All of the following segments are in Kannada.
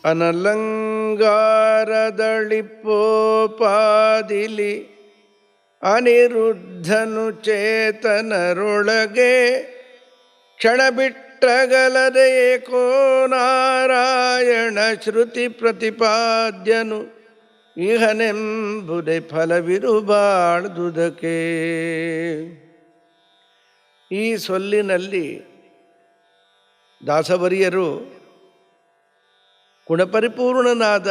ಅನಲಂಗಾರದಳಿಪ್ಪೋಪಾದಿಲಿ ಅನಿರುದ್ಧನು ಚೇತನರೊಳಗೆ ಕ್ಷಣ ಬಿಟ್ಟಗಲದೆ ಏಕೋ ನಾರಾಯಣ ಶ್ರುತಿ ಪ್ರತಿಪಾದ್ಯನು ಇಹನೆಂಬುದೇ ಫಲವಿರುಬಾಳ್ದುದಕ್ಕೆ. ಈ ಸೊಲ್ಲಿನಲ್ಲಿ ದಾಸವರಿಯರು ಗುಣಪರಿಪೂರ್ಣನಾದ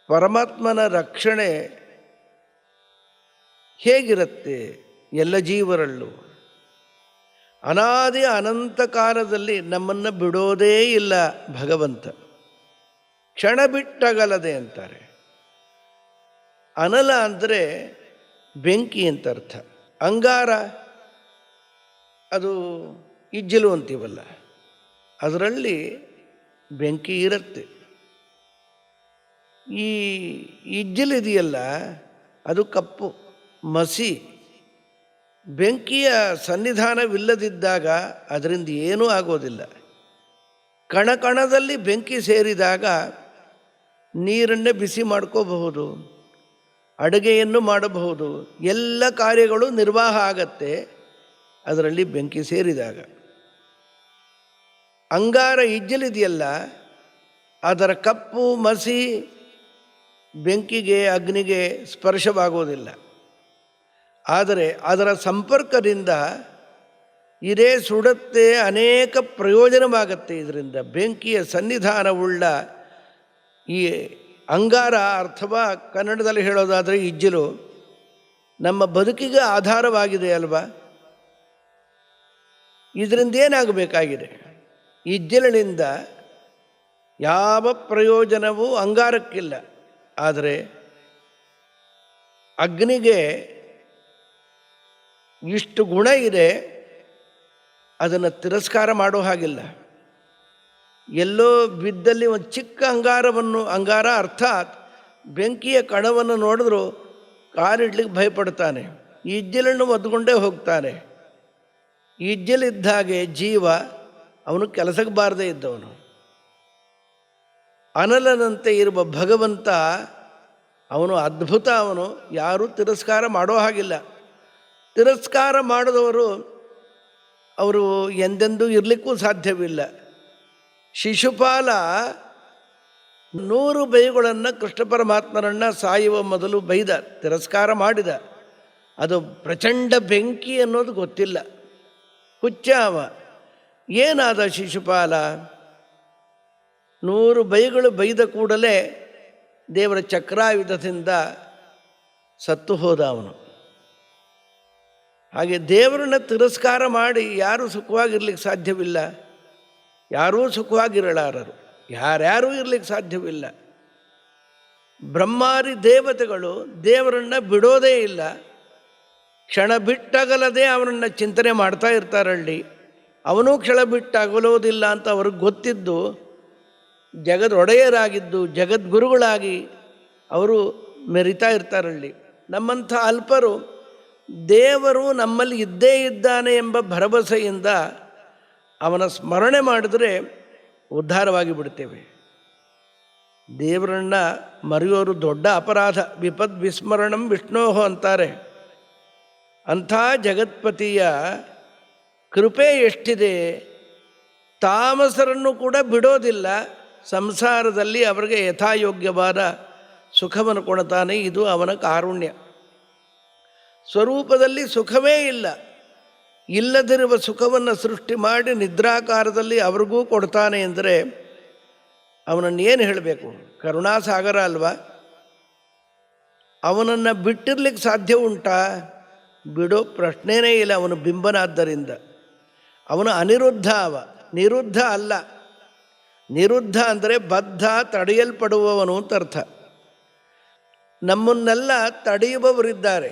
ಪರಮಾತ್ಮನ ರಕ್ಷಣೆ ಹೇಗಿರುತ್ತೆ ಎಲ್ಲ ಜೀವರಲ್ಲೂ? ಅನಾದಿ ಅನಂತ ಕಾಲದಲ್ಲಿ ನಮ್ಮನ್ನು ಬಿಡೋದೇ ಇಲ್ಲ ಭಗವಂತ. ಕ್ಷಣ ಬಿಟ್ಟಗಲದೆ ಅಂತಾರೆ. ಅನಲ ಅಂದರೆ ಬೆಂಕಿ ಅಂತ ಅರ್ಥ. ಅಂಗಾರ ಅದು ಇಜ್ಜಲು ಅಂತೀವಲ್ಲ, ಅದರಲ್ಲಿ ಬೆಂಕಿ ಇರುತ್ತೆ. ಈ ಇಜ್ಜಲಿದೆಯಲ್ಲ ಅದು ಕಪ್ಪು ಮಸಿ. ಬೆಂಕಿಯ ಸನ್ನಿಧಾನವಿಲ್ಲದಿದ್ದಾಗ ಅದರಿಂದ ಏನೂ ಆಗೋದಿಲ್ಲ. ಕಣಕಣದಲ್ಲಿ ಬೆಂಕಿ ಸೇರಿದಾಗ ನೀರನ್ನೇ ಬಿಸಿ ಮಾಡ್ಕೋಬಹುದು, ಅಡುಗೆಯನ್ನು ಮಾಡಬಹುದು, ಎಲ್ಲ ಕಾರ್ಯಗಳು ನಿರ್ವಾಹ ಆಗತ್ತೆ ಅದರಲ್ಲಿ ಬೆಂಕಿ ಸೇರಿದಾಗ. ಅಂಗಾರ ಇಜ್ಜಲಿದೆಯಲ್ಲ ಅದರ ಕಪ್ಪು ಮಸಿ ಬೆಂಕಿಗೆ ಅಗ್ನಿಗೆ ಸ್ಪರ್ಶವಾಗೋದಿಲ್ಲ. ಆದರೆ ಅದರ ಸಂಪರ್ಕದಿಂದ ಇದೇ ಸುಡುತ್ತೆ, ಅನೇಕ ಪ್ರಯೋಜನವಾಗತ್ತೆ. ಇದರಿಂದ ಬೆಂಕಿಯ ಸನ್ನಿಧಾನವುಳ್ಳ ಈ ಅಂಗಾರ ಅಥವಾ ಕನ್ನಡದಲ್ಲಿ ಹೇಳೋದಾದರೆ ಇಜ್ಜಲು ನಮ್ಮ ಬದುಕಿಗೆ ಆಧಾರವಾಗಿದೆ ಅಲ್ವಾ? ಇದರಿಂದ ಏನಾಗಬೇಕಾಗಿದೆ? ಇಜ್ಜಲಿನಿಂದ ಯಾವ ಪ್ರಯೋಜನವೂ ಅಂಗಾರಕ್ಕಿಲ್ಲ. ಆದರೆ ಅಗ್ನಿಗೆ ಇಷ್ಟು ಗುಣ ಇದೆ, ಅದನ್ನು ತಿರಸ್ಕಾರ ಮಾಡೋ ಹಾಗಿಲ್ಲ. ಎಲ್ಲೋ ಬಿದ್ದಲ್ಲಿ ಒಂದು ಚಿಕ್ಕ ಅಂಗಾರ ಅರ್ಥಾತ್ ಬೆಂಕಿಯ ಕಣವನ್ನು ನೋಡಿದ್ರು ಕಾಲಿಡ್ಲಿಕ್ಕೆ ಭಯಪಡ್ತಾನೆ, ಇಜ್ಜಲನ್ನು ಒದ್ಕೊಂಡೇ ಹೋಗ್ತಾನೆ. ಇಜ್ಜಲಿದ್ದ ಹಾಗೆ ಜೀವ ಅವನು ಕೆಲಸಕ್ಕೆ ಬಾರದೇ ಇದ್ದವನು. ಅನಲನಂತೆ ಇರುವ ಭಗವಂತ ಅವನು ಅದ್ಭುತ. ಅವನು ಯಾರೂ ತಿರಸ್ಕಾರ ಮಾಡೋ ಹಾಗಿಲ್ಲ. ತಿರಸ್ಕಾರ ಮಾಡಿದವರು ಅವರು ಎಂದೆಂದೂ ಇರಲಿಕ್ಕೂ ಸಾಧ್ಯವಿಲ್ಲ. ಶಿಶುಪಾಲ 100 ಬೈಗಳನ್ನು ಕೃಷ್ಣ ಪರಮಾತ್ಮನನ್ನು ಸಾಯುವ ಮೊದಲು ಬೈದ, ತಿರಸ್ಕಾರ ಮಾಡಿದ. ಅದು ಪ್ರಚಂಡ ಬೆಂಕಿ ಅನ್ನೋದು ಗೊತ್ತಿಲ್ಲ. ಹುಚ್ಚ ಅವ. ಏನಾದ ಶಿಶುಪಾಲ? 100 ಬೈಗಳು ಬೈದ ಕೂಡಲೇ ದೇವರ ಚಕ್ರಾಯುಧದಿಂದ ಸತ್ತು ಹೋದ ಅವನು. ಹಾಗೆ ದೇವರನ್ನ ತಿರಸ್ಕಾರ ಮಾಡಿ ಯಾರೂ ಸುಖವಾಗಿರ್ಲಿಕ್ಕೆ ಸಾಧ್ಯವಿಲ್ಲ. ಯಾರೂ ಸುಖವಾಗಿರಲಾರರು, ಯಾರ್ಯಾರೂ ಇರಲಿಕ್ಕೆ ಸಾಧ್ಯವಿಲ್ಲ. ಬ್ರಹ್ಮಾರಿ ದೇವತೆಗಳು ದೇವರನ್ನು ಬಿಡೋದೇ ಇಲ್ಲ. ಕ್ಷಣ ಬಿಟ್ಟಗಲದೆ ಅವನನ್ನು ಚಿಂತನೆ ಮಾಡ್ತಾ ಇರ್ತಾರಲ್ಲಿ. ಅವನೂ ಕ್ಷಣ ಬಿಟ್ಟಗಲೋದಿಲ್ಲ ಅಂತ ಅವ್ರಿಗೆ ಗೊತ್ತಿದ್ದು, ಜಗದೊಡೆಯರಾಗಿದ್ದು ಜಗದ್ಗುರುಗಳಾಗಿ ಅವರು ಮೆರಿತಾ ಇರ್ತಾರಲ್ಲಿ. ನಮ್ಮಂಥ ಅಲ್ಪರು ದೇವರು ನಮ್ಮಲ್ಲಿ ಇದ್ದೇ ಇದ್ದಾನೆ ಎಂಬ ಭರವಸೆಯಿಂದ ಅವನ ಸ್ಮರಣೆ ಮಾಡಿದರೆ ಉದ್ಧಾರವಾಗಿ ಬಿಡ್ತೇವೆ. ದೇವರನ್ನು ಮರೆಯೋರು ದೊಡ್ಡ ಅಪರಾಧ. ವಿಪದ್ ವಿಸ್ಮರಣಂ ವಿಷ್ಣೋಹೋ ಅಂತಾರೆ. ಅಂಥ ಜಗತ್ಪತಿಯ ಕೃಪೆ ಎಷ್ಟಿದೆ! ತಾಮಸರನ್ನು ಕೂಡ ಬಿಡೋದಿಲ್ಲ. ಸಂಸಾರದಲ್ಲಿ ಅವರಿಗೆ ಯಥಾಯೋಗ್ಯವಾದ ಸುಖವನ್ನು ಕೊಡ್ತಾನೆ. ಇದು ಅವನ ಕಾರುಣ್ಯ. ಸ್ವರೂಪದಲ್ಲಿ ಸುಖವೇ ಇಲ್ಲ. ಇಲ್ಲದಿರುವ ಸುಖವನ್ನು ಸೃಷ್ಟಿ ಮಾಡಿ ನಿದ್ರಾಕಾರದಲ್ಲಿ ಅವ್ರಿಗೂ ಕೊಡ್ತಾನೆ ಅಂದರೆ ಅವನನ್ನು ಏನು ಹೇಳಬೇಕು? ಕರುಣಾಸಾಗರ ಅಲ್ವಾ? ಅವನನ್ನು ಬಿಟ್ಟಿರ್ಲಿಕ್ಕೆ ಸಾಧ್ಯ ಉಂಟಾ? ಬಿಡೋ ಪ್ರಶ್ನೆಯೇ ಇಲ್ಲ. ಅವನು ಬಿಂಬನಾದ್ದರಿಂದ. ಅವನು ಅನಿರುದ್ಧ, ನಿರುದ್ಧ ಅಲ್ಲ. ನಿರುದ್ಧ ಅಂದರೆ ಬದ್ಧ, ತಡೆಯಲ್ಪಡುವವನು ಅಂತ ಅರ್ಥ. ನಮ್ಮನ್ನೆಲ್ಲ ತಡೆಯುವವರಿದ್ದಾರೆ.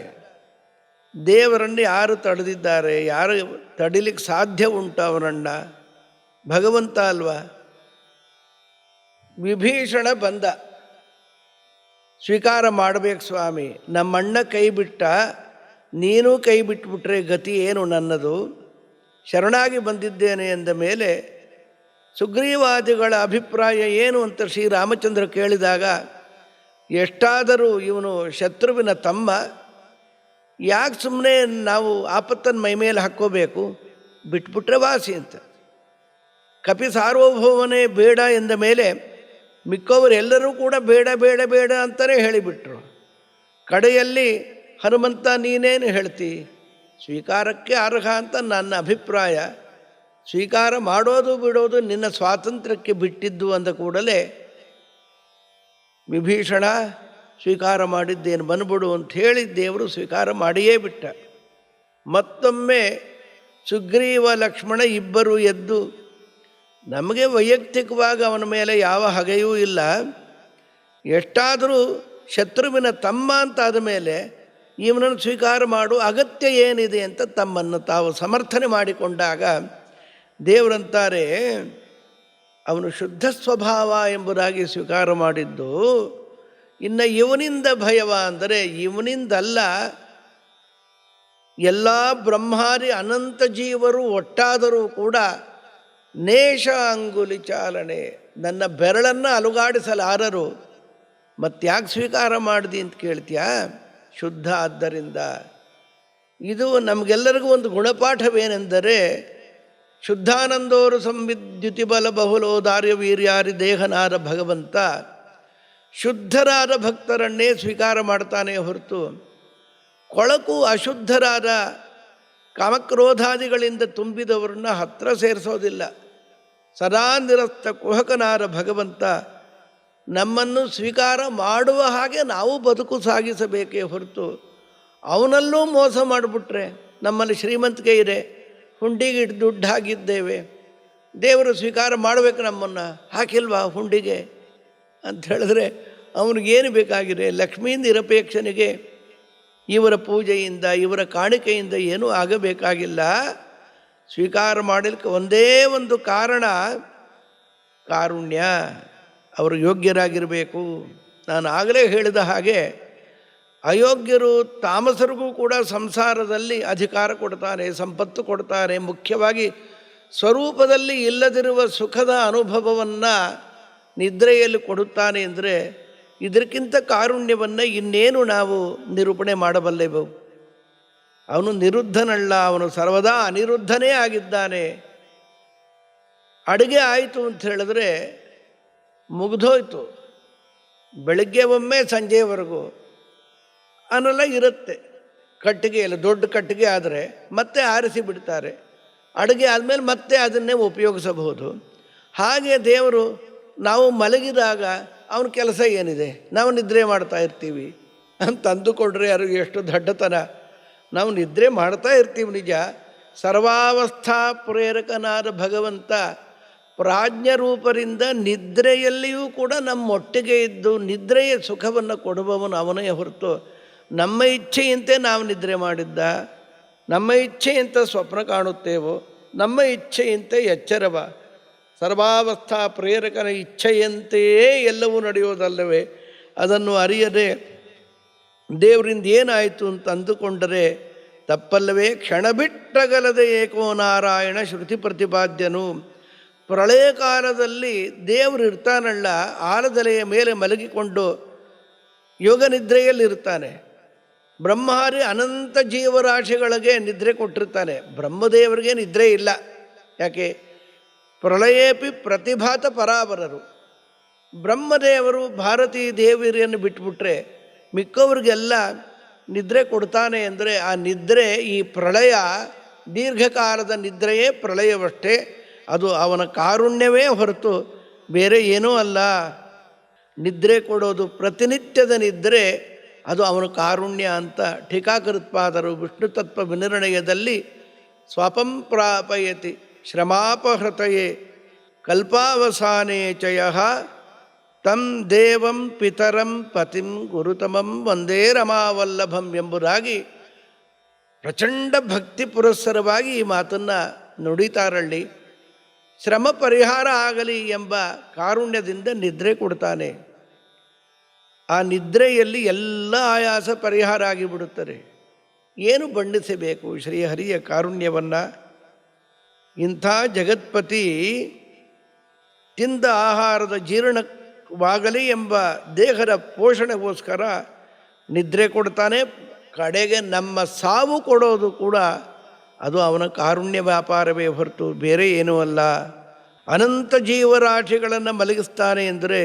ದೇವರನ್ನು ಯಾರು ತಡೆದಿದ್ದಾರೆ? ಯಾರು ತಡಿಲಿಕ್ಕೆ ಸಾಧ್ಯ ಉಂಟು ಅವನನ್ನು? ಭಗವಂತ ಅಲ್ವಾ? ವಿಭೀಷಣ ಬಂದ, ಸ್ವೀಕಾರ ಮಾಡಬೇಕು ಸ್ವಾಮಿ, ನಮ್ಮಣ್ಣ ಕೈ ಬಿಟ್ಟ, ನೀನು ಕೈ ಬಿಟ್ಟುಬಿಟ್ರೆ ಗತಿ ಏನು ನನ್ನದು? ಶರಣಾಗಿ ಬಂದಿದ್ದೇನೆ ಎಂದ ಮೇಲೆ ಸುಗ್ರೀವಾದಿಗಳ ಅಭಿಪ್ರಾಯ ಏನು ಅಂತ ಶ್ರೀರಾಮಚಂದ್ರ ಕೇಳಿದಾಗ, ಎಷ್ಟಾದರೂ ಇವನು ಶತ್ರುವಿನ ತಮ್ಮ, ಯಾಕೆ ಸುಮ್ಮನೆ ನಾವು ಆಪತ್ತನ್ನು ಮೈಮೇಲೆ ಹಾಕ್ಕೋಬೇಕು, ಬಿಟ್ಬಿಟ್ರೆ ವಾಸಿ ಅಂತ. ಕಪಿ ಸಾರ್ವಭೌಮನೇ ಬೇಡ ಎಂದ ಮೇಲೆ ಮಿಕ್ಕವರೆಲ್ಲರೂ ಕೂಡ ಬೇಡ ಬೇಡ ಬೇಡ ಅಂತಲೇ ಹೇಳಿಬಿಟ್ರು. ಕಡೆಯಲ್ಲಿ ಹನುಮಂತ ನೀನೇನು ಹೇಳ್ತಿ, ಸ್ವೀಕಾರಕ್ಕೆ ಅರ್ಹ ಅಂತ ನನ್ನ ಅಭಿಪ್ರಾಯ, ಸ್ವೀಕಾರ ಮಾಡೋದು ಬಿಡೋದು ನಿನ್ನ ಸ್ವಾತಂತ್ರ್ಯಕ್ಕೆ ಬಿಟ್ಟಿದ್ದು ಅಂದ ಕೂಡಲೇ ವಿಭೀಷಣ ಸ್ವೀಕಾರ ಮಾಡಿದ್ದೇನು ಬಂದ್ಬಿಡು ಅಂತ ಹೇಳಿ ದೇವರು ಸ್ವೀಕಾರ ಮಾಡಿಯೇ ಬಿಟ್ಟ. ಮತ್ತೊಮ್ಮೆ ಸುಗ್ರೀವ ಲಕ್ಷ್ಮಣ ಇಬ್ಬರು ಎದ್ದು, ನಮಗೆ ವೈಯಕ್ತಿಕವಾಗಿ ಅವನ ಮೇಲೆ ಯಾವ ಹಗೆಯೂ ಇಲ್ಲ, ಎಷ್ಟಾದರೂ ಶತ್ರುವಿನ ತಮ್ಮ ಅಂತಾದ ಮೇಲೆ ಇವನನ್ನು ಸ್ವೀಕಾರ ಮಾಡು ಅಗತ್ಯ ಏನಿದೆ ಅಂತ ತಮ್ಮನ್ನು ತಾವು ಸಮರ್ಥನೆ ಮಾಡಿಕೊಂಡಾಗ ದೇವರಂತಾರೆ, ಅವನು ಶುದ್ಧ ಸ್ವಭಾವ ಎಂಬುದಾಗಿ ಸ್ವೀಕಾರ ಮಾಡಿದ್ದು. ಇನ್ನು ಇವನಿಂದ ಭಯವ ಅಂದರೆ ಇವನಿಂದಲ್ಲ, ಎಲ್ಲ ಬ್ರಹ್ಮಾದಿ ಅನಂತ ಜೀವರು ಒಟ್ಟಾದರೂ ಕೂಡ ನೇಷ ಅಂಗುಲಿ ಚಾಲನೆ, ನನ್ನ ಬೆರಳನ್ನು ಅಲುಗಾಡಿಸಲಾರರು, ಮತ್ತ್ಯಾಕೆ ಸ್ವೀಕಾರ ಮಾಡಿದಿ ಅಂತ ಕೇಳ್ತೀಯಾ? ಶುದ್ಧ ಆದ್ದರಿಂದ. ಇದು ನಮಗೆಲ್ಲರಿಗೂ ಒಂದು ಗುಣಪಾಠವೇನೆಂದರೆ, ಶುದ್ಧಾನಂದೋರು ಸಂವಿದ್ಯುತಿ ಬಲ ಬಹುಲೋದಾರ್ಯ ವೀರ್ಯಾರಿ ದೇಹನಾದ ಭಗವಂತ ಶುದ್ಧರಾದ ಭಕ್ತರನ್ನೇ ಸ್ವೀಕಾರ ಮಾಡ್ತಾನೆ ಹೊರತು ಕೊಳಕು ಅಶುದ್ಧರಾದ ಕಾಮಕ್ರೋಧಾದಿಗಳಿಂದ ತುಂಬಿದವರನ್ನ ಹತ್ರ ಸೇರಿಸೋದಿಲ್ಲ. ಸದಾ ನಿರಸ್ತ ಕುಹಕನಾದ ಭಗವಂತ ನಮ್ಮನ್ನು ಸ್ವೀಕಾರ ಮಾಡುವ ಹಾಗೆ ನಾವು ಬದುಕು ಸಾಗಿಸಬೇಕೇ ಹೊರತು ಅವನಲ್ಲೂ ಮೋಸ ಮಾಡಿಬಿಟ್ರೆ, ನಮ್ಮಲ್ಲಿ ಶ್ರೀಮಂತಿಕೆ ಇದೆ, ಹುಂಡಿಗೆ ದುಡ್ಡು ಹಾಕಿದ್ದೇವೆ, ದೇವರು ಸ್ವೀಕಾರ ಮಾಡಬೇಕು, ನಮ್ಮನ್ನು ಹಾಕಿಲ್ವಾ ಹುಂಡಿಗೆ ಅಂತ ಹೇಳಿದ್ರೆ ಅವನಿಗೇನು ಬೇಕಾಗಿದೆ? ಲಕ್ಷ್ಮೀ ನಿರಪೇಕ್ಷನಿಗೆ ಇವರ ಪೂಜೆಯಿಂದ ಇವರ ಕಾಣಿಕೆಯಿಂದ ಏನೂ ಆಗಬೇಕಾಗಿಲ್ಲ. ಸ್ವೀಕಾರ ಮಾಡಲಿಕ್ಕೆ ಒಂದೇ ಒಂದು ಕಾರಣ, ಕಾರುಣ್ಯ. ಅವರು ಯೋಗ್ಯರಾಗಿರಬೇಕು. ನಾನು ಆಗಲೇ ಹೇಳಿದ ಹಾಗೆ ಅಯೋಗ್ಯರು ತಾಮಸರಿಗೂ ಕೂಡ ಸಂಸಾರದಲ್ಲಿ ಅಧಿಕಾರ ಕೊಡ್ತಾನೆ, ಸಂಪತ್ತು ಕೊಡ್ತಾನೆ. ಮುಖ್ಯವಾಗಿ ಸ್ವರೂಪದಲ್ಲಿ ಇಲ್ಲದಿರುವ ಸುಖದ ಅನುಭವವನ್ನು ನಿದ್ರೆಯಲ್ಲಿ ಕೊಡುತ್ತಾನೆ ಅಂದರೆ ಇದಕ್ಕಿಂತ ಕಾರುಣ್ಯವನ್ನು ಇನ್ನೇನು ನಾವು ನಿರೂಪಣೆ ಮಾಡಬಲ್ಲೆವು? ಅವನು ನಿರುದ್ಧನಲ್ಲ, ಅವನು ಸರ್ವದಾ ಅನಿರುದ್ಧನೇ ಆಗಿದ್ದಾನೆ. ಅಡುಗೆ ಆಯಿತು ಅಂತ ಹೇಳಿದ್ರೆ ಮುಗಿದೋಯ್ತು, ಬೆಳಗ್ಗೆ ಒಮ್ಮೆ ಸಂಜೆಯವರೆಗೂ ಅನ್ನೆಲ್ಲ ಇರುತ್ತೆ. ಕಟ್ಟಿಗೆಯಲ್ಲಿ ದೊಡ್ಡ ಕಟ್ಟಿಗೆ ಆದರೆ ಮತ್ತೆ ಆರಿಸಿ ಬಿಡ್ತಾರೆ, ಅಡುಗೆ ಆದಮೇಲೆ ಮತ್ತೆ ಅದನ್ನೇ ಉಪಯೋಗಿಸಬಹುದು. ಹಾಗೆ ದೇವರು ನಾವು ಮಲಗಿದಾಗ ಅವನ ಕೆಲಸ ಏನಿದೆ? ನಾವು ನಿದ್ರೆ ಮಾಡ್ತಾ ಇರ್ತೀವಿ ಅಂತ ಅಂದುಕೊಂಡ್ರೆ ಯಾರು ಎಷ್ಟು ದಡ್ಡತನ. ನಾವು ನಿದ್ರೆ ಮಾಡ್ತಾ ಇರ್ತೀವಿ ನಿಜ. ಸರ್ವಾವಸ್ಥಾ ಪ್ರೇರಕನಾದ ಭಗವಂತ ಪ್ರಾಜ್ಞರೂಪರಿಂದ ನಿದ್ರೆಯಲ್ಲಿಯೂ ಕೂಡ ನಮ್ಮೊಟ್ಟಿಗೆ ಇದ್ದು ನಿದ್ರೆಯ ಸುಖವನ್ನು ಕೊಡುವವನು ಅವನೇ ಹೊರತು ನಮ್ಮ ಇಚ್ಛೆಯಂತೆ ನಾವು ನಿದ್ರೆ ಮಾಡಿದ್ದ, ನಮ್ಮ ಇಚ್ಛೆಯಂತೆ ಸ್ವಪ್ನ ಕಾಣುತ್ತೇವೋ, ನಮ್ಮ ಇಚ್ಛೆಯಂತೆ ಎಚ್ಚರವ. ಸರ್ವಾವಸ್ಥಾ ಪ್ರೇರಕನ ಇಚ್ಛೆಯಂತೆಯೇ ಎಲ್ಲವೂ ನಡೆಯೋದಲ್ಲವೇ? ಅದನ್ನು ಅರಿಯದೆ ದೇವರಿಂದ ಏನಾಯಿತು ಅಂತ ಅಂದುಕೊಂಡರೆ ತಪ್ಪಲ್ಲವೇ? ಕ್ಷಣ ಬಿಟ್ಟಗಲದೆ ಏಕೋ ನಾರಾಯಣ ಶ್ರುತಿ ಪ್ರತಿಪಾದ್ಯನು. ಪ್ರಳಯ ಕಾಲದಲ್ಲಿ ದೇವರು ಇರ್ತಾನಲ್ಲ, ಆಲದಲೆಯ ಮೇಲೆ ಮಲಗಿಕೊಂಡು ಯೋಗ ನಿದ್ರೆಯಲ್ಲಿರ್ತಾನೆ. ಬ್ರಹ್ಮಾರಿ ಅನಂತ ಜೀವರಾಶಿಗಳಿಗೆ ನಿದ್ರೆ ಕೊಟ್ಟಿರ್ತಾನೆ. ಬ್ರಹ್ಮದೇವರಿಗೆ ನಿದ್ರೆ ಇಲ್ಲ. ಯಾಕೆ? ಪ್ರಳಯೇಪಿ ಪ್ರತಿಭಾತ ಪರಾವರರು. ಬ್ರಹ್ಮದೇವರು ಭಾರತೀ ದೇವಿಯರನ್ನು ಬಿಟ್ಬಿಟ್ರೆ ಮಿಕ್ಕವ್ರಿಗೆಲ್ಲ ನಿದ್ರೆ ಕೊಡ್ತಾನೆ. ಅಂದರೆ ಆ ನಿದ್ರೆ, ಈ ಪ್ರಳಯ ದೀರ್ಘಕಾಲದ ನಿದ್ರೆಯೇ ಪ್ರಳಯವಷ್ಟೇ. ಅದು ಅವನ ಕಾರುಣ್ಯವೇ ಹೊರತು ಬೇರೆ ಏನೂ ಅಲ್ಲ. ನಿದ್ರೆ ಕೊಡೋದು ಪ್ರತಿನಿತ್ಯದ ನಿದ್ರೆ, ಅದು ಅವನ ಕಾರುಣ್ಯ ಅಂತ ಟೀಕಾಕೃತ್ಪಾದರು ವಿಷ್ಣು ತತ್ವ ವಿನಿರ್ಣಯದಲ್ಲಿ ಸ್ವಪಂ ಪ್ರಾಪಯತಿ ಶ್ರಮಾಪಹೃತಯೇ ಕಲ್ಪಾವಸಾನೇ ಚಯಃ ತಂ ದೇವಂ ಪಿತರಂ ಪತಿಂ ಗುರುತಮಂ ವಂದೇ ರಮಾವಲ್ಲಭಂ ಎಂಬುದಾಗಿ ಪ್ರಚಂಡ ಭಕ್ತಿ ಪುರಸ್ಸರವಾಗಿ ಈ ಮಾತನ್ನು ನುಡಿತಾರಳ್ಳಿ. ಶ್ರಮ ಪರಿಹಾರ ಆಗಲಿ ಎಂಬ ಕಾರುಣ್ಯದಿಂದ ನಿದ್ರೆ ಕೊಡ್ತಾನೆ. ಆ ನಿದ್ರೆಯಲ್ಲಿ ಎಲ್ಲ ಆಯಾಸ ಪರಿಹಾರ ಆಗಿಬಿಡುತ್ತದೆ. ಏನು ಬಣ್ಣಿಸಬೇಕು ಶ್ರೀಹರಿಯ ಕಾರುಣ್ಯವನ್ನು? ಇಂಥ ಜಗತ್ಪತಿ ತಿಂದ ಆಹಾರದ ಜೀರ್ಣವಾಗಲಿ ಎಂಬ ದೇಹದ ಪೋಷಣೆಗೋಸ್ಕರ ನಿದ್ರೆ ಕೊಡ್ತಾನೆ. ಕಡೆಗೆ ನಮ್ಮ ಸಾವು ಕೊಡೋದು ಕೂಡ ಅದು ಅವನ ಕಾರುಣ್ಯ ವ್ಯಾಪಾರವೇ ಹೊರತು ಬೇರೆ ಏನೂ ಅಲ್ಲ. ಅನಂತ ಜೀವರಾಶಿಗಳನ್ನು ಮಲಗಿಸ್ತಾನೆ ಅಂದರೆ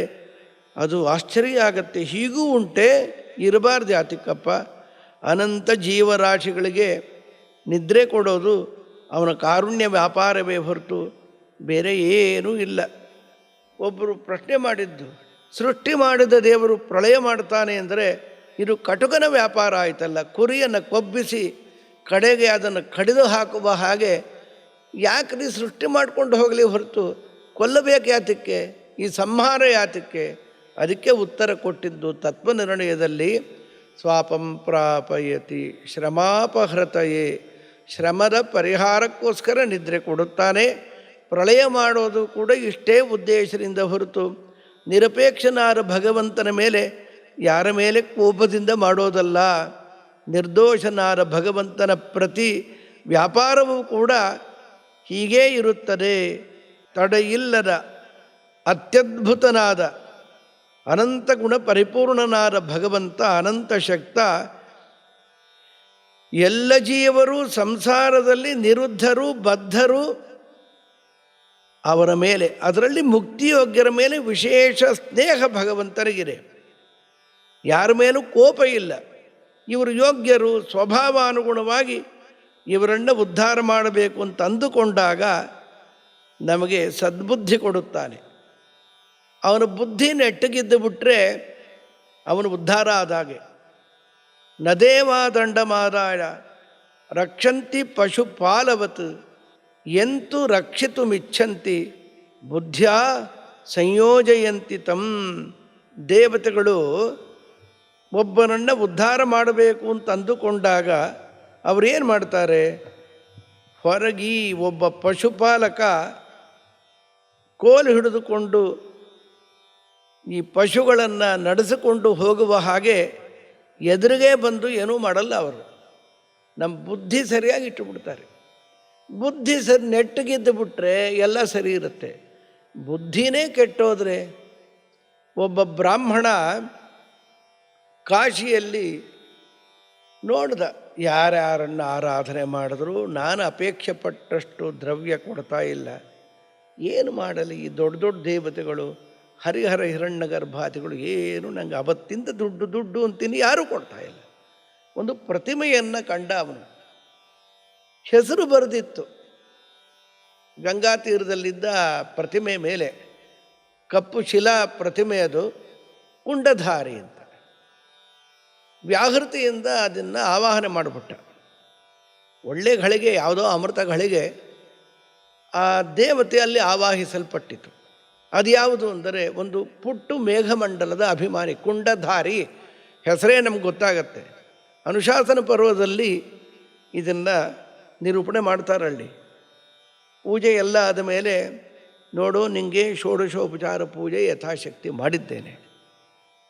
ಅದು ಆಶ್ಚರ್ಯ ಆಗತ್ತೆ. ಹೀಗೂ ಉಂಟೆ, ಇರಬಾರ್ದು ಯಾತಕ್ಕಪ್ಪ. ಅನಂತ ಜೀವರಾಶಿಗಳಿಗೆ ನಿದ್ರೆ ಕೊಡೋದು ಅವನ ಕಾರುಣ್ಯ ವ್ಯಾಪಾರವೇ ಹೊರತು ಬೇರೆ ಏನೂ ಇಲ್ಲ. ಒಬ್ಬರು ಪ್ರಶ್ನೆ ಮಾಡಿದ್ದು, ಸೃಷ್ಟಿ ಮಾಡಿದ ದೇವರು ಪ್ರಳಯ ಮಾಡ್ತಾನೆ ಅಂದರೆ ಇದು ಕಟುಕನ ವ್ಯಾಪಾರ ಆಯ್ತಲ್ಲ. ಕುರಿಯನ್ನು ಕೊಬ್ಬಿಸಿ ಕಡೆಗೆ ಅದನ್ನು ಕಡಿದು ಹಾಕುವ ಹಾಗೆ ಯಾಕ್ರಿ ಸೃಷ್ಟಿ ಮಾಡಿಕೊಂಡು ಹೋಗಲಿ ಹೊರತು ಕೊಲ್ಲಬೇಕು ಯಾತಕ್ಕೆ, ಈ ಸಂಹಾರ ಯಾತಕ್ಕೆ? ಅದಕ್ಕೆ ಉತ್ತರ ಕೊಟ್ಟಿದ್ದು ತತ್ವನಿರ್ಣಯದಲ್ಲಿ, ಸ್ವಾಪಂ ಪ್ರಾಪಯತಿ ಶ್ರಮಾಪಹೃತಯೇ, ಶ್ರಮದ ಪರಿಹಾರಕ್ಕೋಸ್ಕರ ನಿದ್ರೆ ಕೊಡುತ್ತಾನೆ. ಪ್ರಳಯ ಮಾಡೋದು ಕೂಡ ಇಷ್ಟೇ ಉದ್ದೇಶದಿಂದ ಹೊರತು ನಿರಪೇಕ್ಷನಾದ ಭಗವಂತನ ಮೇಲೆ ಯಾರ ಮೇಲೆ ಕೋಪದಿಂದ ಮಾಡೋದಲ್ಲ. ನಿರ್ದೋಷನಾದ ಭಗವಂತನ ಪ್ರತಿ ವ್ಯಾಪಾರವೂ ಕೂಡ ಹೀಗೇ ಇರುತ್ತದೆ. ತಡೆಯಿಲ್ಲದ ಅತ್ಯದ್ಭುತನಾದ ಅನಂತ ಗುಣ ಪರಿಪೂರ್ಣನಾದ ಭಗವಂತ ಅನಂತ ಶಕ್ತ. ಎಲ್ಲ ಜೀವರು ಸಂಸಾರದಲ್ಲಿ ನಿರುದ್ಧರು ಬದ್ಧರು. ಅವರ ಮೇಲೆ, ಅದರಲ್ಲಿ ಮುಕ್ತಿಯೋಗ್ಯರ ಮೇಲೆ ವಿಶೇಷ ಸ್ನೇಹ ಭಗವಂತನಿಗಿದೆ. ಯಾರ ಮೇಲೂ ಕೋಪ ಇಲ್ಲ. ಇವರು ಯೋಗ್ಯರು, ಸ್ವಭಾವಾನುಗುಣವಾಗಿ ಇವರನ್ನು ಉದ್ಧಾರ ಮಾಡಬೇಕು ಅಂತ ಅಂದುಕೊಂಡಾಗ ನಮಗೆ ಸದ್ಬುದ್ಧಿ ಕೊಡುತ್ತಾನೆ. ಅವನ ಬುದ್ಧಿ ನೆಟ್ಟಗಿದ್ದು ಬಿಟ್ಟರೆ ಅವನು ಉದ್ಧಾರ ಆದಾಗೆ. ನದೇವಾದಂಡಮಾದಾಯ ರಕ್ಷಂತಿ ಪಶುಪಾಲವತ್ ಎಂತು ರಕ್ಷಿತುಮಿಚ್ಛಂತಿ ಬುದ್ಧಿಯ ಸಂಯೋಜಯಂತಿ ತಂ. ದೇವತೆಗಳು ಒಬ್ಬನನ್ನು ಉದ್ಧಾರ ಮಾಡಬೇಕು ಅಂತ ಅಂದುಕೊಂಡಾಗ ಅವರೇನು ಮಾಡ್ತಾರೆ? ಹೊರಗಿ ಒಬ್ಬ ಪಶುಪಾಲಕ ಕೋಲು ಹಿಡಿದುಕೊಂಡು ಈ ಪಶುಗಳನ್ನು ನಡೆಸಿಕೊಂಡು ಹೋಗುವ ಹಾಗೆ ಎದುರಿಗೆ ಬಂದು ಏನೂ ಮಾಡಲ್ಲ. ಅವರು ನಮ್ಮ ಬುದ್ಧಿ ಸರಿಯಾಗಿ ಇಟ್ಟುಬಿಡ್ತಾರೆ. ಬುದ್ಧಿ ನೆಟ್ಟಗಿದ್ದು ಬಿಟ್ಟರೆ ಎಲ್ಲ ಸರಿ ಇರುತ್ತೆ. ಬುದ್ಧಿನೇ ಕೆಟ್ಟೋದ್ರೆ, ಒಬ್ಬ ಬ್ರಾಹ್ಮಣ ಕಾಶಿಯಲ್ಲಿ ನೋಡ್ದ, ಯಾರ್ಯಾರನ್ನು ಆರಾಧನೆ ಮಾಡಿದ್ರು ನಾನು ಅಪೇಕ್ಷೆ ಪಟ್ಟಷ್ಟು ದ್ರವ್ಯ ಕೊಡ್ತಾ ಇಲ್ಲ. ಏನು ಮಾಡಲಿ ಈ ದೊಡ್ಡ ದೊಡ್ಡ ದೇವತೆಗಳು, ಹರಿಹರ ಹಿರಣ್ಯಗರ್ಭಾದಿಗಳು, ಏನು ನನಗೆ ಅವತ್ತಿಂದ ದುಡ್ಡು ದುಡ್ಡು ಅಂತೀನಿ, ಯಾರೂ ಕೊಡ್ತಾ ಇಲ್ಲ. ಒಂದು ಪ್ರತಿಮೆಯನ್ನು ಕಂಡ ಅವನು. ಹೆಸರು ಬರೆದಿತ್ತು ಗಂಗಾ ತೀರದಲ್ಲಿದ್ದ ಪ್ರತಿಮೆ ಮೇಲೆ, ಕಪ್ಪು ಶಿಲಾ ಪ್ರತಿಮೆ, ಅದು ಕುಂಡಧಾರಿ ಅಂತ. ವ್ಯಾಹೃತಿಯಿಂದ ಅದನ್ನು ಆವಾಹನೆ ಮಾಡಿಬಿಟ್ಟ. ಒಳ್ಳೆ ಗಳಿಗೆ, ಯಾವುದೋ ಅಮೃತ ಗಳಿಗೆ ಆ ದೇವತೆ ಅಲ್ಲಿ ಆವಾಹಿಸಲ್ಪಟ್ಟಿತು. ಅದು ಯಾವುದು ಅಂದರೆ ಒಂದು ಪುಟ್ಟು ಮೇಘಮಂಡಲದ ಅಭಿಮಾನಿ, ಕುಂಡಧಾರಿ. ಹೆಸರೇ ನಮ್ಗೆ ಗೊತ್ತಾಗತ್ತೆ. ಅನುಶಾಸನ ಪರ್ವದಲ್ಲಿ ಇದನ್ನು ನಿರೂಪಣೆ ಮಾಡ್ತಾರಲ್ಲಿ. ಪೂಜೆ ಎಲ್ಲ ಆದ ಮೇಲೆ, ನೋಡು ನಿನಗೆ ಷೋಡಶೋಪಚಾರ ಪೂಜೆ ಯಥಾಶಕ್ತಿ ಮಾಡಿದ್ದೇನೆ,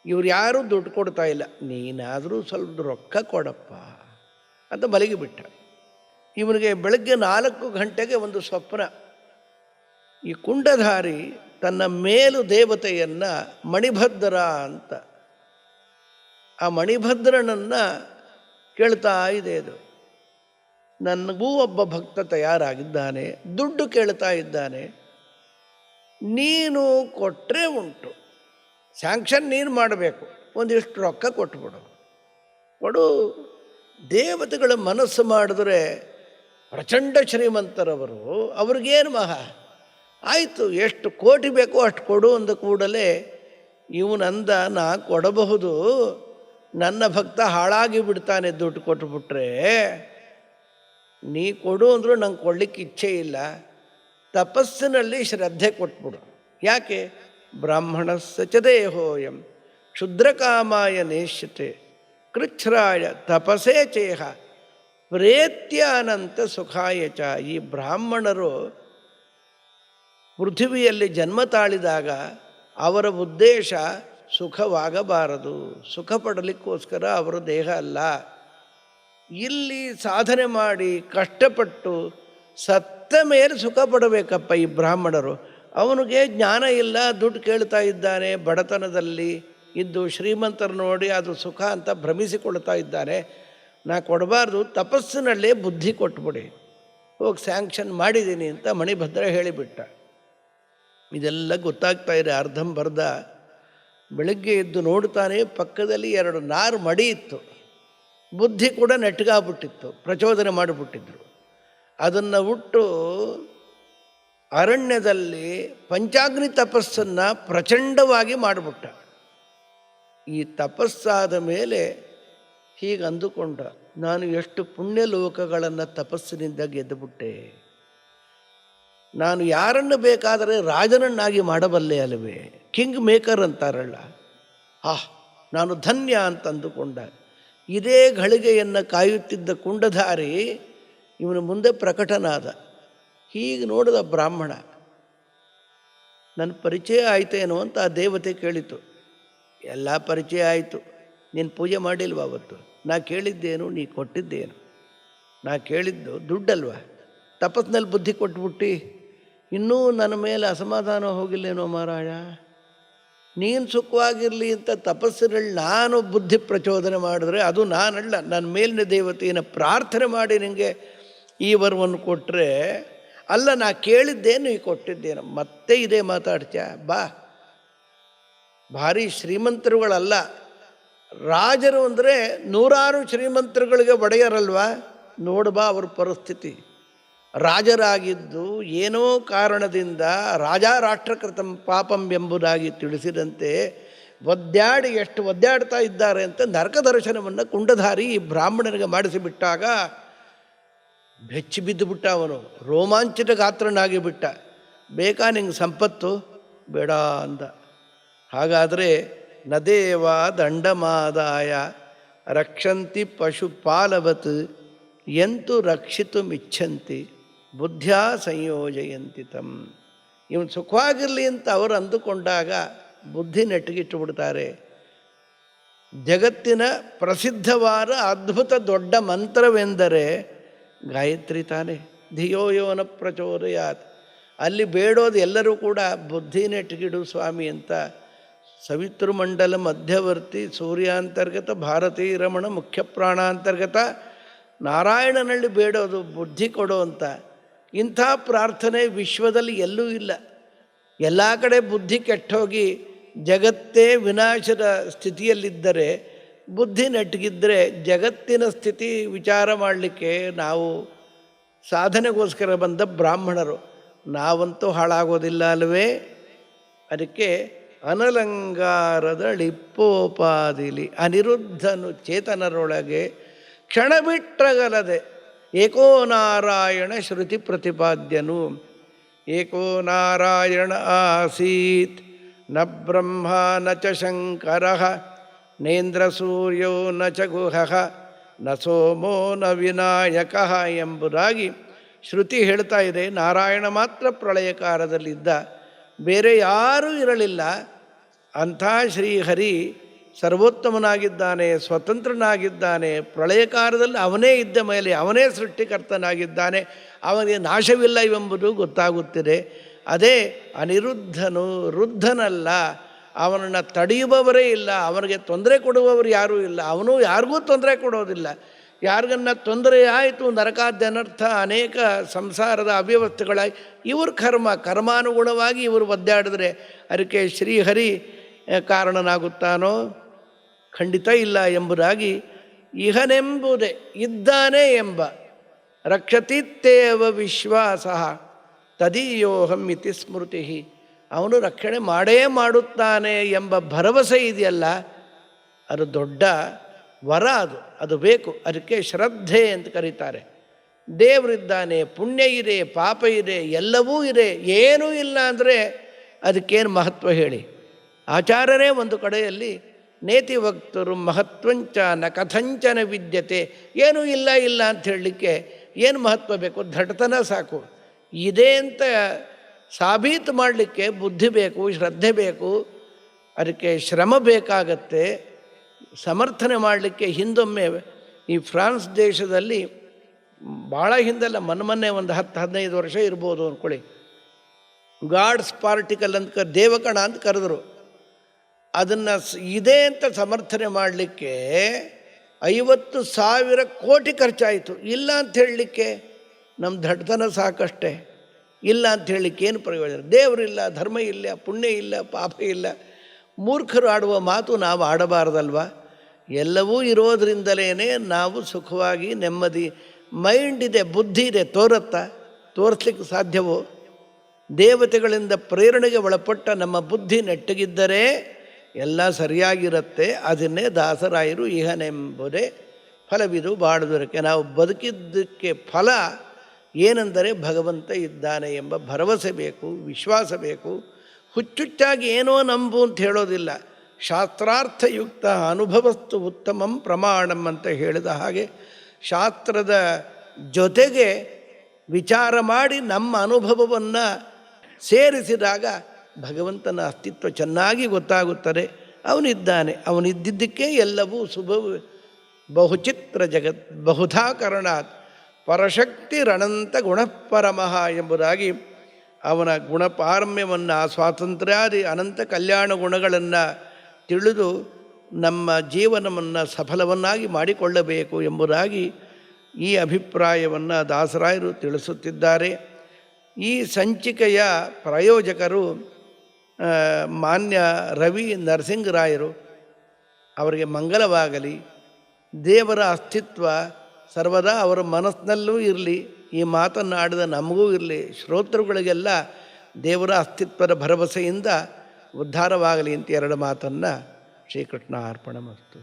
ಇವ್ರು ಯಾರೂ ದುಡ್ಡು ಕೊಡ್ತಾ ಇಲ್ಲ, ನೀನಾದರೂ ಸ್ವಲ್ಪ ರೊಕ್ಕ ಕೊಡಪ್ಪ ಅಂತ ಮಲಗಿಬಿಟ್ಟ. ಇವನಿಗೆ ಬೆಳಗ್ಗೆ 4 ಗಂಟೆಗೆ ಒಂದು ಸ್ವಪ್ನ. ಈ ಕುಂಡಧಾರಿ ತನ್ನ ಮೇಲು ದೇವತೆಯನ್ನು ಮಣಿಭದ್ರ ಅಂತ, ಆ ಮಣಿಭದ್ರನನ್ನು ಕೇಳ್ತಾ ಇದೆ. ಅದು ನನಗೂ ಒಬ್ಬ ಭಕ್ತ ತಯಾರಾಗಿದ್ದಾನೆ, ದುಡ್ಡು ಕೇಳ್ತಾ ಇದ್ದಾನೆ, ನೀನು ಕೊಟ್ಟರೆ ಉಂಟು, ಸ್ಯಾಂಕ್ಷನ್ ನೀನು ಮಾಡಬೇಕು, ಒಂದಿಷ್ಟು ರೊಕ್ಕ ಕೊಟ್ಬಿಡು. ಕೊಡು. ದೇವತೆಗಳ ಮನಸ್ಸು ಮಾಡಿದ್ರೆ ಪ್ರಚಂಡ ಶ್ರೀಮಂತರವರು, ಅವ್ರಿಗೇನು ಮಹಾ ಆಯಿತು, ಎಷ್ಟು ಕೋಟಿ ಬೇಕೋ ಅಷ್ಟು ಕೊಡು ಅಂದ ಕೂಡಲೇ ಇವನಂದ, ನಾ ಕೊಡಬಹುದು, ನನ್ನ ಭಕ್ತ ಹಾಳಾಗಿ ಬಿಡ್ತಾನೆ ದುಡ್ಡು ಕೊಟ್ಟುಬಿಟ್ರೆ, ನೀ ಕೊಡು ಅಂದರೂ ನಂಗೆ ಕೊಡಲಿಕ್ಕೆ ಇಚ್ಛೆ ಇಲ್ಲ, ತಪಸ್ಸಿನಲ್ಲಿ ಶ್ರದ್ಧೆ ಕೊಟ್ಬಿಡು. ಯಾಕೆ? ಬ್ರಾಹ್ಮಣಸ್ಸ ಚ ದೇಹೋಯಂ ಕ್ಷುದ್ರಕಾಮಾಯ ನೇಷ್ಯತೆ ಕೃಚ್ಛ್ರಾಯ ತಪಸೇ ಚೇಹ ಪ್ರೇತ್ಯಾನಂತ ಸುಖಾಯ ಚ. ಈ ಬ್ರಾಹ್ಮಣರು ಪೃಥ್ವಿಯಲ್ಲಿ ಜನ್ಮ ತಾಳಿದಾಗ ಅವರ ಉದ್ದೇಶ ಸುಖವಾಗಬಾರದು, ಸುಖ ಪಡಲಿಕ್ಕೋಸ್ಕರ ಅವರ ದೇಹ ಅಲ್ಲ. ಇಲ್ಲಿ ಸಾಧನೆ ಮಾಡಿ ಕಷ್ಟಪಟ್ಟು ಸತ್ತ ಮೇಲೆ ಸುಖ ಪಡಬೇಕಪ್ಪ ಈ ಬ್ರಾಹ್ಮಣರು. ಅವನಿಗೆ ಜ್ಞಾನ ಇಲ್ಲ, ದುಡ್ಡು ಕೇಳ್ತಾ ಇದ್ದಾನೆ, ಬಡತನದಲ್ಲಿ ಇದ್ದು ಶ್ರೀಮಂತರು ನೋಡಿ ಅದು ಸುಖ ಅಂತ ಭ್ರಮಿಸಿಕೊಳ್ತಾ ಇದ್ದಾನೆ. ನಾ ಕೊಡಬಾರ್ದು, ತಪಸ್ಸಿನಲ್ಲೇ ಬುದ್ಧಿ ಕೊಟ್ಬಿಡಿ, ಹೋಗಿ ಸ್ಯಾಂಕ್ಷನ್ ಮಾಡಿದ್ದೀನಿ ಅಂತ ಮಣಿಭದ್ರ ಹೇಳಿಬಿಟ್ಟ. ಇದೆಲ್ಲ ಗೊತ್ತಾಗ್ತಾ ಇದೆ ಅರ್ಧಂಬರ್ಧ. ಬೆಳಗ್ಗೆ ಎದ್ದು ನೋಡ್ತಾನೆ, ಪಕ್ಕದಲ್ಲಿ 2 ನಾರು ಮಡಿ ಇತ್ತು. ಬುದ್ಧಿ ಕೂಡ ನೆಟ್ಗಾಗ್ಬಿಟ್ಟಿತ್ತು, ಪ್ರಚೋದನೆ ಮಾಡಿಬಿಟ್ಟಿದ್ರು. ಅದನ್ನು ಉಟ್ಟು ಅರಣ್ಯದಲ್ಲಿ ಪಂಚಾಗ್ನಿ ತಪಸ್ಸನ್ನು ಪ್ರಚಂಡವಾಗಿ ಮಾಡಿಬಿಟ್ಟ. ಈ ತಪಸ್ಸಾದ ಮೇಲೆ ಹೀಗೆ ಅಂದುಕೊಂಡ, ನಾನು ಎಷ್ಟು ಪುಣ್ಯ ಲೋಕಗಳನ್ನು ತಪಸ್ಸಿನಿಂದ ಗೆದ್ದುಬಿಟ್ಟೆ. ನಾನು ಯಾರನ್ನು ಬೇಕಾದರೆ ರಾಜನನ್ನಾಗಿ ಮಾಡಬಲ್ಲೆ ಅಲ್ಲವೇ, ಕಿಂಗ್ ಮೇಕರ್ ಅಂತಾರಲ್ಲ, ನಾನು ಧನ್ಯ ಅಂತ ಅಂದುಕೊಂಡ. ಇದೇ ಘಳಿಗೆಯನ್ನು ಕಾಯುತ್ತಿದ್ದ ಕುಂಡಧಾರಿ ಇವನು ಮುಂದೆ ಪ್ರಕಟನಾದ. ಹೀಗೆ ನೋಡಿದ ಬ್ರಾಹ್ಮಣ, ನನ್ನ ಪರಿಚಯ ಆಯ್ತೇನೋ ಅಂತ ಆ ದೇವತೆ ಕೇಳಿತು. ಎಲ್ಲ ಪರಿಚಯ ಆಯಿತು, ನೀನು ಪೂಜೆ ಮಾಡಿಲ್ವ ಅವತ್ತು? ನಾ ಕೇಳಿದ್ದೇನು, ನೀ ಕೊಟ್ಟಿದ್ದೇನು? ನಾ ಕೇಳಿದ್ದು ದುಡ್ಡಲ್ವ? ತಪಸ್ಸಿನಲ್ಲಿ ಬುದ್ಧಿ ಕೊಟ್ಬಿಟ್ಟು ಇನ್ನೂ ನನ್ನ ಮೇಲೆ ಅಸಮಾಧಾನ ಹೋಗಿಲ್ಲೇನೋ ಮಹಾರಾಯ? ನೀನು ಸುಖವಾಗಿರಲಿ ಅಂತ ತಪಸ್ಸಿನಲ್ಲಿ ನಾನು ಬುದ್ಧಿ ಪ್ರಚೋದನೆ ಮಾಡಿದ್ರೆ ಅದು ನಾನಲ್ಲ, ನನ್ನ ಮೇಲಿನ ದೇವತೆಯನ್ನು ಪ್ರಾರ್ಥನೆ ಮಾಡಿ ನಿನಗೆ ಈ ವರವನ್ನು ಕೊಟ್ಟರೆ ಅಲ್ಲ, ನಾ ಕೇಳಿದ್ದೇನು ಈ ಕೊಟ್ಟಿದ್ದೇನು? ಮತ್ತೆ ಇದೇ ಮಾತಾಡ್ತೀಯ? ಬಾ, ಭಾರಿ ಶ್ರೀಮಂತರುಗಳಲ್ಲ, ರಾಜರು ಅಂದರೆ 100 ಶ್ರೀಮಂತರುಗಳಿಗೆ ಒಡೆಯರಲ್ವ? ನೋಡ್ಬಾ ಅವ್ರ ಪರಿಸ್ಥಿತಿ. ರಾಜರಾಗಿದ್ದು ಏನೋ ಕಾರಣದಿಂದ ರಾಜ ರಾಷ್ಟ್ರಕೃತಂ ಪಾಪಂ ಎಂಬುದಾಗಿ ತಿಳಿಸಿದಂತೆ ಎಷ್ಟು ಒದ್ದಾಡ್ತಾ ಇದ್ದಾರೆ ಅಂತ ನರಕ ದರ್ಶನವನ್ನು ಕುಂಡಧಾರಿ ಈ ಬ್ರಾಹ್ಮಣನಿಗೆ ಮಾಡಿಸಿಬಿಟ್ಟಾಗ ಬೆಚ್ಚಿ ಬಿದ್ದು ಬಿಟ್ಟ. ಅವನು ರೋಮಾಂಚಿತ ಗಾತ್ರನಾಗಿ ಬಿಟ್ಟ. ಬೇಕಾ ನಿಂಗೆ ಸಂಪತ್ತು? ಬೇಡ ಅಂದ. ಹಾಗಾದರೆ ನದೇವ ದಂಡಮಾದಾಯ ರಕ್ಷಂತಿ ಪಶುಪಾಲವತ್ ಎಂತು ರಕ್ಷಿತು ಮಿಚ್ಛಂತಿ ಬುದ್ಧ್ಯಾ ಸಂಯೋಜಯಂತಿ ತಂ. ಇವನು ಸುಖವಾಗಿರಲಿ ಅಂತ ಅವರು ಅಂದುಕೊಂಡಾಗ ಬುದ್ಧಿ ನೆಟ್ಟಗಿಟ್ಟು ಬಿಡ್ತಾರೆ. ಜಗತ್ತಿನ ಪ್ರಸಿದ್ಧವಾದ ಅದ್ಭುತ ದೊಡ್ಡ ಮಂತ್ರವೆಂದರೆ ಗಾಯತ್ರಿ ತಾನೇ. ಧಿಯೋ ಯೋನ ಪ್ರಚೋದಯಾತ್. ಅಲ್ಲಿ ಬೇಡೋದು ಎಲ್ಲರೂ ಕೂಡ ಬುದ್ಧಿ ನೆಟ್ಟಗಿಡು ಸ್ವಾಮಿ ಅಂತ. ಸವಿತೃಮಂಡಲ ಮಧ್ಯವರ್ತಿ ಸೂರ್ಯಾಂತರ್ಗತ ಭಾರತೀ ರಮಣ ಮುಖ್ಯ ಪ್ರಾಣಾಂತರ್ಗತ ನಾರಾಯಣನಲ್ಲಿ ಬೇಡೋದು ಬುದ್ಧಿ ಕೊಡೋ ಅಂತ. ಇಂಥ ಪ್ರಾರ್ಥನೆ ವಿಶ್ವದಲ್ಲಿ ಎಲ್ಲೂ ಇಲ್ಲ. ಎಲ್ಲ ಕಡೆ ಬುದ್ಧಿ ಕೆಟ್ಟೋಗಿ ಜಗತ್ತೇ ವಿನಾಶದ ಸ್ಥಿತಿಯಲ್ಲಿದ್ದರೆ, ಬುದ್ಧಿ ನೆಟ್ಟಗಿದ್ದರೆ ಜಗತ್ತಿನ ಸ್ಥಿತಿ ವಿಚಾರ ಮಾಡಲಿಕ್ಕೆ ನಾವು ಸಾಧನೆಗೋಸ್ಕರ ಬಂದ ಬ್ರಾಹ್ಮಣರು. ನಾವಂತೂ ಹಾಳಾಗೋದಿಲ್ಲ ಅಲ್ವೇ? ಅದಕ್ಕೆ ಅನಲಂಗಾರದಳಿಪ್ಪೋಪಾದಿಲಿ ಅನಿರುದ್ಧನು ಚೇತನರೊಳಗೆ ಕ್ಷಣ ಬಿಟ್ಟಗಲದೆ ಏಕೋ ನಾರಾಯಣ ಶ್ರುತಿ ಪ್ರತಿಪಾದ್ಯನು. ಏಕೋ ನಾರಾಯಣ ಆಸೀತ್ ನ ಬ್ರಹ್ಮ ನ ಚ ಶಂಕರ ನೇಂದ್ರ ಸೂರ್ಯೋ ನ ಚ ಗುಹಃ ನ ಸೋಮೋ ನ ವಿನಾಯಕ ಎಂಬುದಾಗಿ ಶ್ರುತಿ ಹೇಳ್ತಾ ಇದೆ. ನಾರಾಯಣ ಮಾತ್ರ ಪ್ರಳಯಕಾಲದಲ್ಲಿದ್ದ, ಬೇರೆ ಯಾರೂ ಇರಲಿಲ್ಲ. ಅಂಥ ಶ್ರೀಹರಿ ಸರ್ವೋತ್ತಮನಾಗಿದ್ದಾನೆ, ಸ್ವತಂತ್ರನಾಗಿದ್ದಾನೆ. ಪ್ರಳಯಕಾಲದಲ್ಲಿ ಅವನೇ ಇದ್ದ ಮೇಲೆ ಅವನೇ ಸೃಷ್ಟಿಕರ್ತನಾಗಿದ್ದಾನೆ, ಅವನಿಗೆ ನಾಶವಿಲ್ಲ ಎಂಬುದು ಗೊತ್ತಾಗುತ್ತಿದೆ. ಅದೇ ಅನಿರುದ್ಧನು, ವೃದ್ಧನಲ್ಲ, ಅವನನ್ನು ತಡೆಯುವವರೇ ಇಲ್ಲ, ಅವನಿಗೆ ತೊಂದರೆ ಕೊಡುವವರು ಯಾರೂ ಇಲ್ಲ, ಅವನು ಯಾರಿಗೂ ತೊಂದರೆ ಕೊಡೋದಿಲ್ಲ. ಯಾರಿಗನ್ನ ತೊಂದರೆ ಆಯಿತು, ನರಕಾದ್ಯನರ್ಥ, ಅನೇಕ ಸಂಸಾರದ ಅವ್ಯವಸ್ಥೆಗಳಾಗಿ ಇವ್ರ ಕರ್ಮಾನುಗುಣವಾಗಿ ಇವರು ಒದ್ದಾಡಿದ್ರೆ ಅದಕ್ಕೆ ಶ್ರೀಹರಿ ಕಾರಣನಾಗುತ್ತಾನೋ? ಖಂಡಿತ ಇಲ್ಲ ಎಂಬುದಾಗಿ ಇಹನೆಂಬುದೇ ಇದ್ದಾನೆ ಎಂಬ ರಕ್ಷತಿತ್ತೇವ ವಿಶ್ವಾಸ ತದೀಯೋಹಂ ಇತಿ ಸ್ಮೃತಿ. ಅವನು ರಕ್ಷಣೆ ಮಾಡೇ ಮಾಡುತ್ತಾನೆ ಎಂಬ ಭರವಸೆ ಇದೆಯಲ್ಲ, ಅದು ದೊಡ್ಡ ವರ. ಅದು ಬೇಕು. ಅದಕ್ಕೆ ಶ್ರದ್ಧೆ ಅಂತ ಕರೀತಾರೆ. ದೇವರಿದ್ದಾನೆ, ಪುಣ್ಯ ಇದೆ, ಪಾಪ ಇದೆ, ಎಲ್ಲವೂ ಇದೆ. ಏನೂ ಇಲ್ಲ ಅಂದರೆ ಅದಕ್ಕೇನು ಮಹತ್ವ ಹೇಳಿ? ಆಚಾರ್ಯರೇ ಒಂದು ಕಡೆಯಲ್ಲಿ ನೇತಿ ವಕ್ತರು ಮಹತ್ವಂಚ ನ ಕಥಂಚನ ವಿದ್ಯತೆ. ಏನೂ ಇಲ್ಲ ಇಲ್ಲ ಅಂತ ಹೇಳಲಿಕ್ಕೆ ಏನು ಮಹತ್ವ ಬೇಕು? ದಡ್ತನ ಸಾಕು. ಇದೆ ಅಂತ ಸಾಬೀತು ಮಾಡಲಿಕ್ಕೆ ಬುದ್ಧಿ ಬೇಕು, ಶ್ರದ್ಧೆ ಬೇಕು, ಅದಕ್ಕೆ ಶ್ರಮ ಬೇಕಾಗತ್ತೆ. ಸಮರ್ಥನೆ ಮಾಡಲಿಕ್ಕೆ ಹಿಂದೊಮ್ಮೆ ಈ ಫ್ರಾನ್ಸ್ ದೇಶದಲ್ಲಿ ಭಾಳ ಹಿಂದೆಲ್ಲ ಮೊನ್ನೆ ಒಂದು 10-15 ವರ್ಷ ಇರ್ಬೋದು ಅಂದ್ಕೊಳ್ಳಿ, ಗಾಡ್ಸ್ ಪಾರ್ಟಿಕಲ್ ಅಂತ ದೇವಕಣ ಅಂತ ಕರೆದರು. ಅದನ್ನು ಇದೆ ಅಂತ ಸಮರ್ಥನೆ ಮಾಡಲಿಕ್ಕೆ 50,000 ಕೋಟಿ ಖರ್ಚಾಯಿತು. ಇಲ್ಲ ಅಂತ ಹೇಳಲಿಕ್ಕೆ ನಮ್ಮ ದಡ್ತನ ಸಾಕಷ್ಟೇ. ಇಲ್ಲ ಅಂತ ಹೇಳಲಿಕ್ಕೆ ಏನು ಪ್ರಯೋಜನ? ದೇವರಿಲ್ಲ, ಧರ್ಮ ಇಲ್ಲ, ಪುಣ್ಯ ಇಲ್ಲ, ಪಾಪ ಇಲ್ಲ. ಮೂರ್ಖರು ಆಡುವ ಮಾತು ನಾವು ಆಡಬಾರ್ದಲ್ವ? ಎಲ್ಲವೂ ಇರೋದ್ರಿಂದಲೇ ನಾವು ಸುಖವಾಗಿ ನೆಮ್ಮದಿ. ಮೈಂಡ್ ಇದೆ, ಬುದ್ಧಿ ಇದೆ, ತೋರಿಸ್ಲಿಕ್ಕೆ ಸಾಧ್ಯವೋ? ದೇವತೆಗಳಿಂದ ಪ್ರೇರಣೆಗೆ ಒಳಪಟ್ಟ ನಮ್ಮ ಬುದ್ಧಿ ನೆಟ್ಟಗಿದ್ದರೆ ಎಲ್ಲ ಸರಿಯಾಗಿರುತ್ತೆ. ಅದನ್ನೇ ದಾಸರಾಯರು ಇಹನೆಂಬುದೇ ಫಲವಿದು ಬಾಳುವುದಕ್ಕೆ. ನಾವು ಬದುಕಿದ್ದಕ್ಕೆ ಫಲ ಏನೆಂದರೆ ಭಗವಂತ ಇದ್ದಾನೆ ಎಂಬ ಭರವಸೆ ಬೇಕು, ವಿಶ್ವಾಸ ಬೇಕು. ಹುಚ್ಚುಚ್ಚಾಗಿ ಏನೋ ನಂಬು ಅಂತ ಹೇಳೋದಿಲ್ಲ. ಶಾಸ್ತ್ರಾರ್ಥಯುಕ್ತ ಅನುಭವಸ್ತು ಉತ್ತಮಂ ಪ್ರಮಾಣಂ ಅಂತ ಹೇಳಿದ ಹಾಗೆ ಶಾಸ್ತ್ರದ ಜೊತೆಗೆ ವಿಚಾರ ಮಾಡಿ ನಮ್ಮ ಅನುಭವವನ್ನು ಸೇರಿಸಿದಾಗ ಭಗವಂತನ ಅಸ್ತಿತ್ವ ಚೆನ್ನಾಗಿ ಗೊತ್ತಾಗುತ್ತದೆ. ಅವನಿದ್ದಾನೆ, ಅವನಿದ್ದಿದ್ದಕ್ಕೆ ಎಲ್ಲವೂ ಬಹುಚಿತ್ರ ಜಗತ್ ಬಹುಧಾ ಕರಣಾತ್ ಪರಶಕ್ತಿರಣಂತ ಗುಣಪರಮಃ ಎಂಬುದಾಗಿ ಅವನ ಗುಣಪಾರಮ್ಯವನ್ನು, ಸ್ವಾತಂತ್ರ್ಯಾದಿ ಅನಂತ ಕಲ್ಯಾಣ ಗುಣಗಳನ್ನು ತಿಳಿದು ನಮ್ಮ ಜೀವನವನ್ನು ಸಫಲವನ್ನಾಗಿ ಮಾಡಿಕೊಳ್ಳಬೇಕು ಎಂಬುದಾಗಿ ಈ ಅಭಿಪ್ರಾಯವನ್ನು ದಾಸರಾಯರು ತಿಳಿಸುತ್ತಿದ್ದಾರೆ. ಈ ಸಂಚಿಕೆಯ ಪ್ರಾಯೋಜಕರು ಮಾನ್ಯ ರವಿ ನರಸಿಂಗರಾಯರು. ಅವರಿಗೆ ಮಂಗಲವಾಗಲಿ. ದೇವರ ಅಸ್ತಿತ್ವ ಸರ್ವದಾ ಅವರ ಮನಸ್ಸಿನಲ್ಲೂ ಇರಲಿ, ಈ ಮಾತನ್ನು ಆಡಿದ ನಮಗೂ ಇರಲಿ, ಶ್ರೋತೃಗಳಿಗೆಲ್ಲ ದೇವರ ಅಸ್ತಿತ್ವದ ಭರವಸೆಯಿಂದ ಉದ್ಧಾರವಾಗಲಿ ಅಂತ ಎರಡು ಮಾತನ್ನು ಶ್ರೀಕೃಷ್ಣ ಅರ್ಪಣಮಸ್ತು.